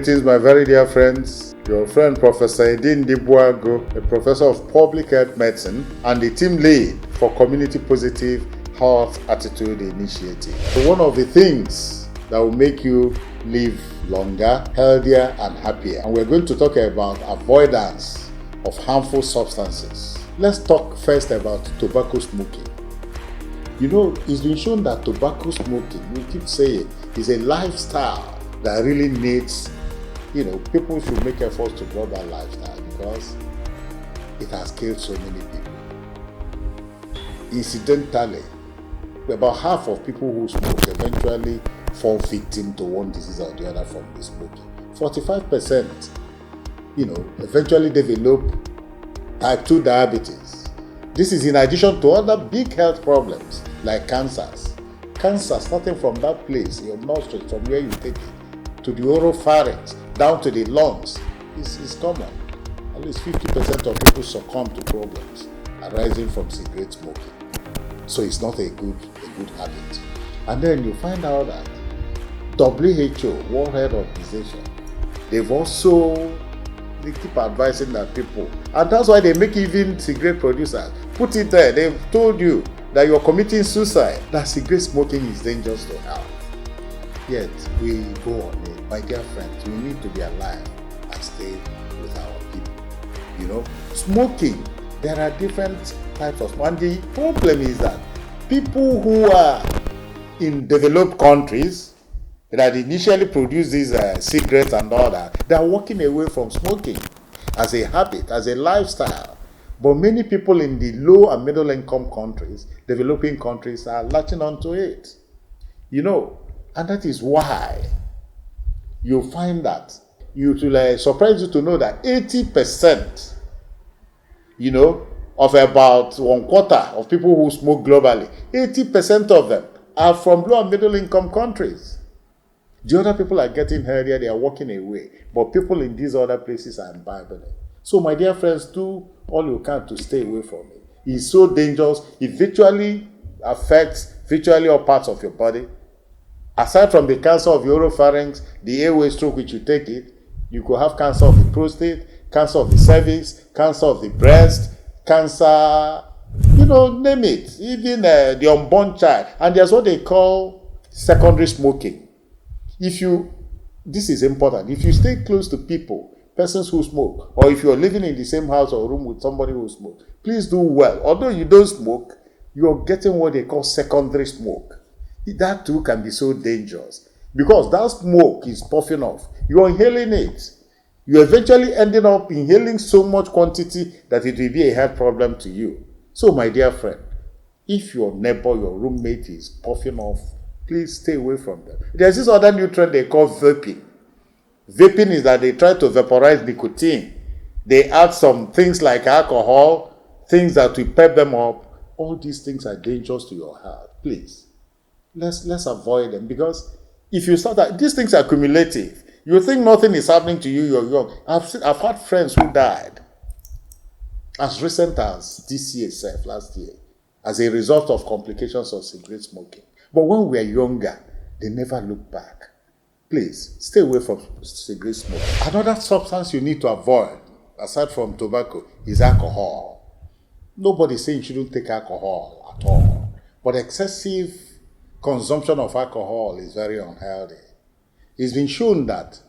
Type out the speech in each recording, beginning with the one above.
Greetings, my very dear friends. Your friend Professor Edin Dibuago, a professor of public health medicine and the team lead for Community Positive Health Attitude Initiative. So one of the things that will make you live longer, healthier, and happier. And we're going to talk about avoidance of harmful substances. Let's talk first about tobacco smoking. You know, it's been shown that tobacco smoking, we keep saying, is a lifestyle that really needs, people should make efforts to drop that lifestyle because it has killed so many people. Incidentally, about half of people who smoke eventually fall victim to one disease or the other from the smoking. 45%, eventually develop type 2 diabetes. This is in addition to other big health problems like cancers. Cancer starting from that place, your nostrils, from where you take it, to the oropharynx, down to the lungs, is common. At least 50% of people succumb to problems arising from cigarette smoking. So it's not a good habit. And then you find out that WHO, World Health Organization, they keep advising that people, and that's why they make even cigarette producers put it there. They've told you that you're committing suicide, that cigarette smoking is dangerous to health. Yet we go on it. My dear friends, we need to be alive and stay with our people. Smoking, there are different types of smoking. And the problem is that people who are in developed countries that initially produce these cigarettes and all that, they are walking away from smoking as a habit, as a lifestyle. But many people in the low and middle income countries, developing countries, are latching onto it. And that is why you find that it will surprise you to know that 80%, of about 1/4 of people who smoke globally, 80% of them are from low and middle income countries. The other people are getting healthier, they are walking away. But people in these other places are imbibing it. So my dear friends, do all you can to stay away from it. It's so dangerous. It virtually affects all parts of your body. Aside from the cancer of your oropharynx, the airway through which you take it, you could have cancer of the prostate, cancer of the cervix, cancer of the breast, cancer, name it, even the unborn child. And there's what they call secondary smoking. This is important, if you stay close to persons who smoke, or if you're living in the same house or room with somebody who smokes, please do well. Although you don't smoke, you're getting what they call secondary smoke. That too can be so dangerous because that smoke is puffing off. You're inhaling it. You're eventually ending up inhaling so much quantity that it will be a health problem to you. So my dear friend, if your neighbor, your roommate is puffing off, please stay away from them. There's this other new trend they call vaping. Vaping is that they try to vaporize nicotine. They add some things like alcohol, things that will pep them up. All these things are dangerous to your health. Please. Let's avoid them, because if you start that, these things are cumulative. You think nothing is happening to you, you're young. I've had friends who died as recent as this year, last year, as a result of complications of cigarette smoking. But when we are younger, they never look back. Please, stay away from cigarette smoking. Another substance you need to avoid, aside from tobacco, is alcohol. Nobody's saying you shouldn't take alcohol at all. But excessive consumption of alcohol is very unhealthy. It's been shown that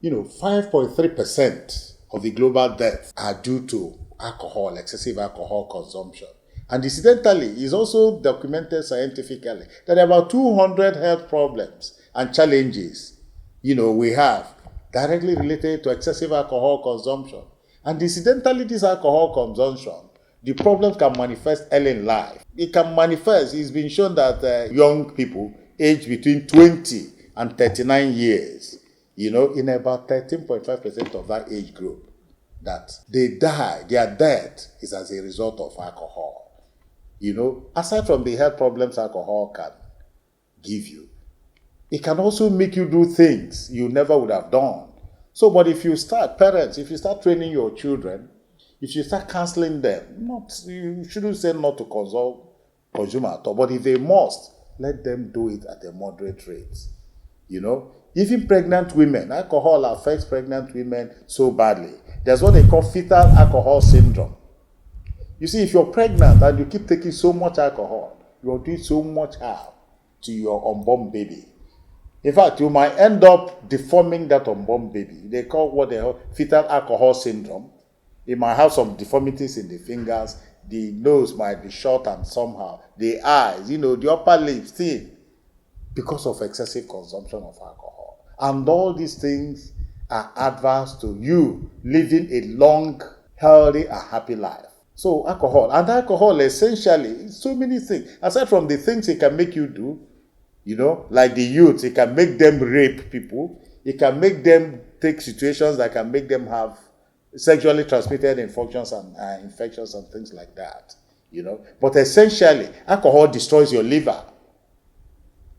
5.3% of the global deaths are due to alcohol, excessive alcohol consumption. And incidentally, it's also documented scientifically that about 200 health problems and challenges we have directly related to excessive alcohol consumption. And incidentally, this alcohol consumption, the problems can manifest early in life. It can manifest, it's been shown that young people aged between 20 and 39 years, in about 13.5% of that age group, that they die, their death is as a result of alcohol. Aside from the health problems alcohol can give you, it can also make you do things you never would have done. So, but if you start training your children, if you start counseling them, you shouldn't say not to consume at all, but if they must, let them do it at a moderate rate. Even pregnant women, alcohol affects pregnant women so badly. There's what they call fetal alcohol syndrome. You see, if you're pregnant and you keep taking so much alcohol, you're doing so much harm to your unborn baby. In fact, you might end up deforming that unborn baby. They call what they call fetal alcohol syndrome. It might have some deformities in the fingers. The nose might be short and somehow. The eyes, the upper lips, thin, because of excessive consumption of alcohol. And all these things are adverse to you living a long, healthy, and happy life. So alcohol essentially, so many things. Aside from the things it can make you do, like the youth, it can make them rape people. It can make them take situations that can make them have sexually transmitted infections and things like that. But essentially, alcohol destroys your liver.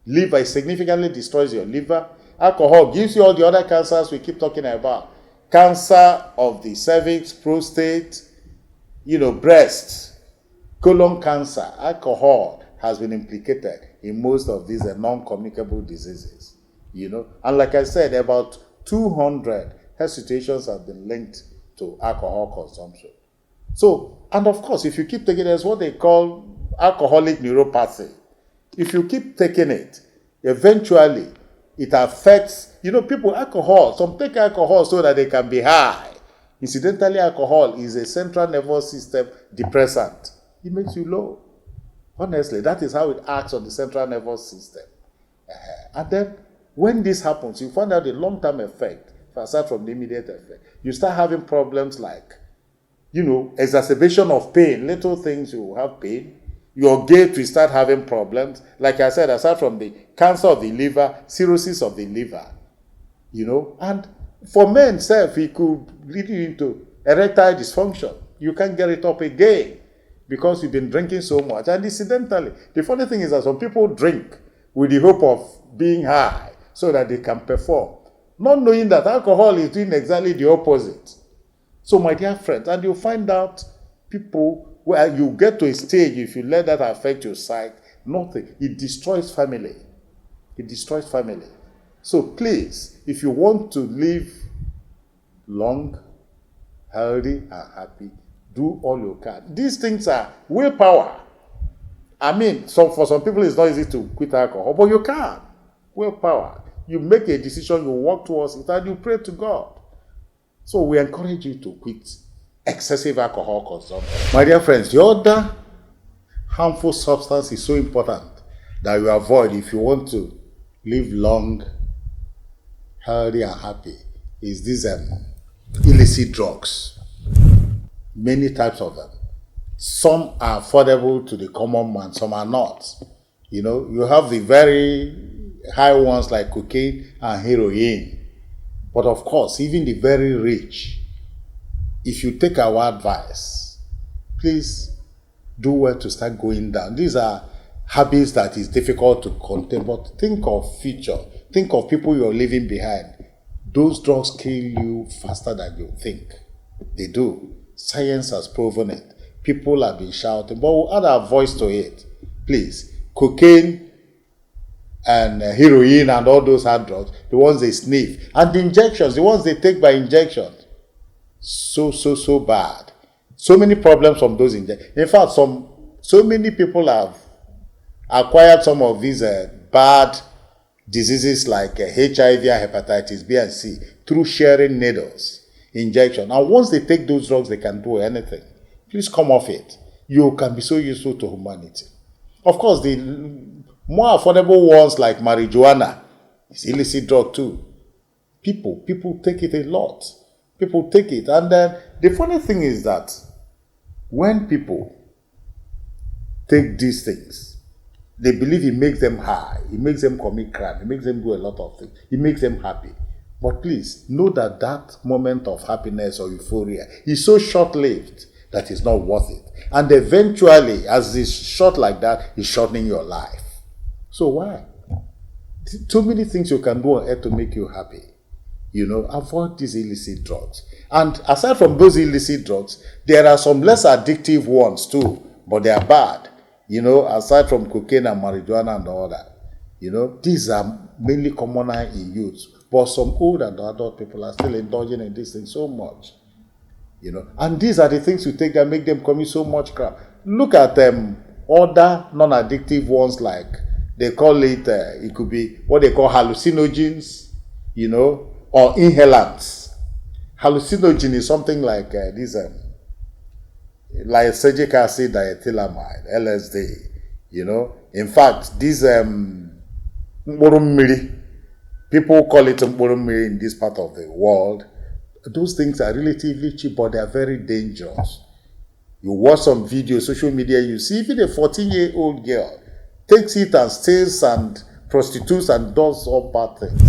It significantly destroys your liver. Alcohol gives you all the other cancers we keep talking about. Cancer of the cervix, prostate, breast, colon cancer. Alcohol has been implicated in most of these non-communicable diseases. And like I said, about 200 health situations have been linked to alcohol consumption. So, and of course, if you keep taking it, there's what they call alcoholic neuropathy. If you keep taking it, eventually it affects, some take alcohol so that they can be high. Incidentally, alcohol is a central nervous system depressant. It makes you low. Honestly, that is how it acts on the central nervous system. And then, when this happens, you find out the long-term effect, aside from the immediate effect. You start having problems like, exacerbation of pain. Little things, you will have pain. Your gait will start having problems. Like I said, aside from the cancer of the liver, cirrhosis of the liver. And for men, it could lead you into erectile dysfunction. You can't get it up again because you've been drinking so much. And incidentally, the funny thing is that some people drink with the hope of being high so that they can perform, not knowing that alcohol is doing exactly the opposite. So, my dear friends, and you'll find out people where you get to a stage, if you let that affect your sight, nothing. It destroys family. It destroys family. So please, if you want to live long, healthy, and happy, do all you can. These things are willpower. For some people, it's not easy to quit alcohol, but you can. Willpower. You make a decision, you work towards it, and you pray to God. So we encourage you to quit excessive alcohol consumption. My dear friends, the other harmful substance is so important that you avoid if you want to live long, healthy, and happy is these illicit drugs. Many types of them. Some are affordable to the common man, some are not. You have the very high ones like cocaine and heroin. But of course, even the very rich, if you take our advice, please do well to start going down. These are habits that is difficult to contain, but think of future. Think of people you're leaving behind. Those drugs kill you faster than you think. They do. Science has proven it. People have been shouting, but we'll add our voice to it. Please, cocaine and heroin and all those hard drugs, the ones they sniff, and the injections, the ones they take by injection, so bad. So many problems from those injections. In fact, so many people have acquired some of these bad diseases like HIV and hepatitis B and C through sharing needles, injection. And once they take those drugs, they can do anything. Please come off it. You can be so useful to humanity. Of course, the more affordable ones like marijuana is illicit drug too. People take it a lot. People take it. And then the funny thing is that when people take these things, they believe it makes them high, it makes them commit crime, it makes them do a lot of things, it makes them happy. But please, know that that moment of happiness or euphoria is so short-lived that it's not worth it. And eventually, as it's short like that, it's shortening your life. So why? Too many things you can do on earth to make you happy. Avoid these illicit drugs. And aside from those illicit drugs, there are some less addictive ones too, but they are bad. Aside from cocaine and marijuana and all that. These are mainly commoner in youth, but some old and adult people are still indulging in these things so much. And these are the things you take that make them commit so much crap. Look at other non-addictive ones, like they call it, it could be what they call hallucinogens, or inhalants. Hallucinogen is something like this, like lysergic acid diethylamide, LSD. In fact, this mkpụrụ mmiri, people call it mkpụrụ mmiri in this part of the world. Those things are relatively cheap, but they are very dangerous. You watch some videos, social media, you see even a 14-year-old girl takes it and stays and prostitutes and does all bad things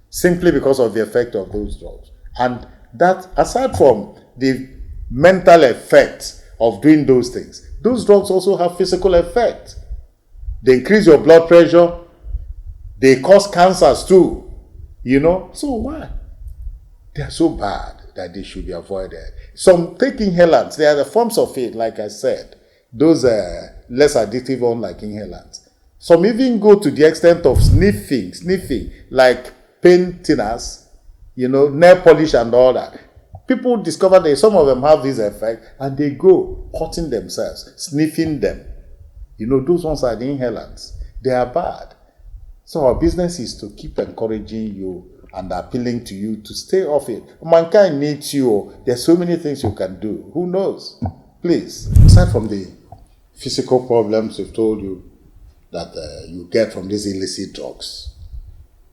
simply because of the effect of those drugs. And that, aside from the mental effect of doing those things, those drugs also have physical effect. They increase your blood pressure. They cause cancers too. So why? They are so bad that they should be avoided. Some take inhalants. There are the forms of it, like I said. Those are less addictive ones like inhalants. Some even go to the extent of sniffing, like pain thinners, nail polish and all that. People discover that some of them have this effect and they go cutting themselves, sniffing them. Those ones are the inhalants. They are bad. So our business is to keep encouraging you and appealing to you to stay off it. Mankind needs you. There's so many things you can do. Who knows? Please, aside from the physical problems we've told you that you get from these illicit drugs,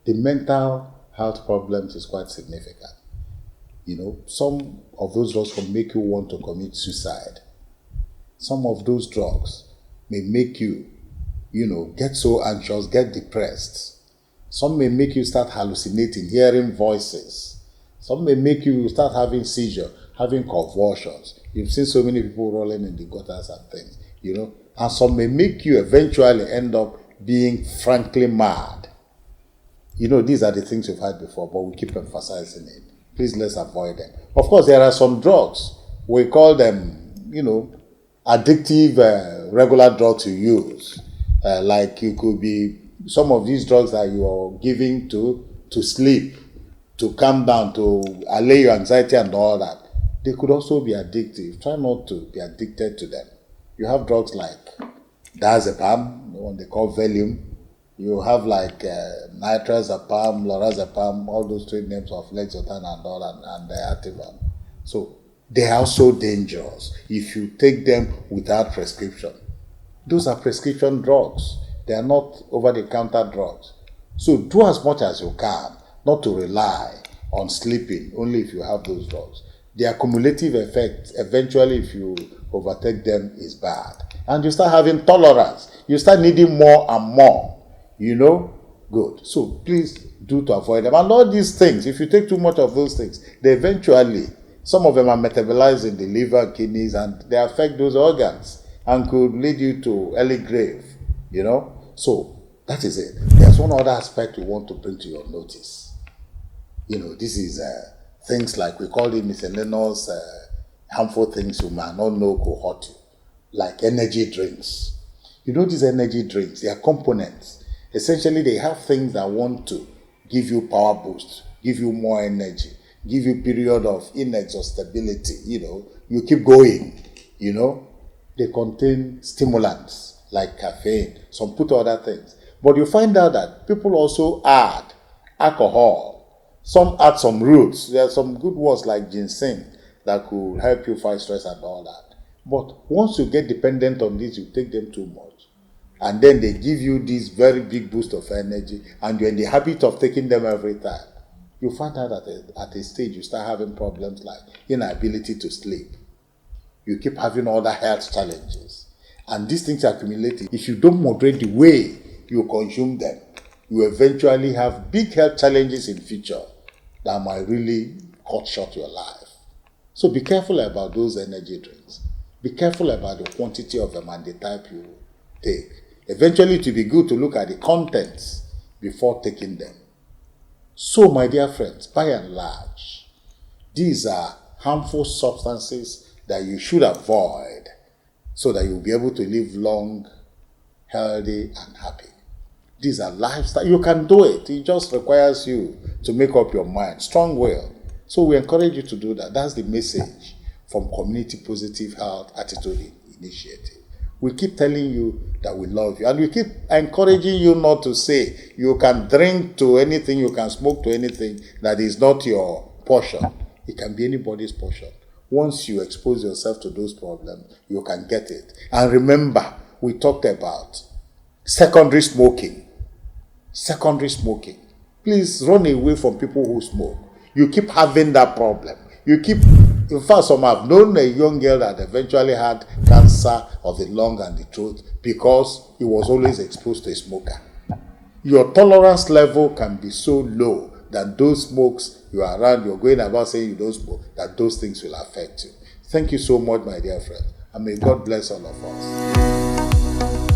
the mental health problems is quite significant. Some of those drugs can make you want to commit suicide. Some of those drugs may make you, get so anxious, get depressed. Some may make you start hallucinating, hearing voices. Some may make you start having seizure, having convulsions. You've seen so many people rolling in the gutters and things, And some may make you eventually end up being frankly mad. These are the things you've had before, but we keep emphasizing it. Please, let's avoid them. Of course, there are some drugs. We call them, addictive regular drugs you use. Like it could be some of these drugs that you are giving to sleep, to calm down, to allay your anxiety and all that. They could also be addictive. Try not to be addicted to them. You have drugs like diazepam, the one they call Valium. You have like nitrazepam, lorazepam, all those trade names of Lexotan and all that, and diazepam. So they are also dangerous if you take them without prescription. Those are prescription drugs. They are not over-the-counter drugs. So do as much as you can not to rely on sleeping only if you have those drugs. The cumulative effect, eventually, if you overtake them, is bad. And you start having tolerance. You start needing more and more. Good. So please do to avoid them. And all these things, if you take too much of those things, they eventually, some of them are metabolized in the liver, kidneys, and they affect those organs and could lead you to early grave. So that is it. There's one other aspect we want to bring to your notice. This is things like, we call it miscellaneous harmful things you might not know could hurt you, like energy drinks. These energy drinks, they are components. Essentially, they have things that want to give you power boost, give you more energy, give you period of inexhaustibility. You keep going. They contain stimulants like caffeine. Some put other things. But you find out that people also add alcohol. Some add some roots. There are some good ones like ginseng that could help you fight stress and all that. But once you get dependent on this, you take them too much. And then they give you this very big boost of energy, and you're in the habit of taking them every time. You find out that at a stage you start having problems like inability to sleep. You keep having other health challenges. And these things accumulate. If you don't moderate the way you consume them, you eventually have big health challenges in future that might really cut short your life. So be careful about those energy drinks. Be careful about the quantity of them and the type you take. Eventually, it will be good to look at the contents before taking them. So, my dear friends, by and large, these are harmful substances that you should avoid so that you'll be able to live long, healthy, and happy. These are lifestyle. You can do it. It just requires you to make up your mind. Strong will. So we encourage you to do that. That's the message from Community Positive Health Attitude Initiative. We keep telling you that we love you. And we keep encouraging you not to say you can drink to anything, you can smoke to anything that is not your portion. It can be anybody's portion. Once you expose yourself to those problems, you can get it. And remember, we talked about secondary smoking. Secondary smoking. Please run away from people who smoke. You keep having that problem. In fact, some have known a young girl that eventually had cancer of the lung and the throat because he was always exposed to a smoker. Your tolerance level can be so low that those smokes you are around, you're going about saying you don't smoke, that those things will affect you. Thank you so much, my dear friend, and may God bless all of us.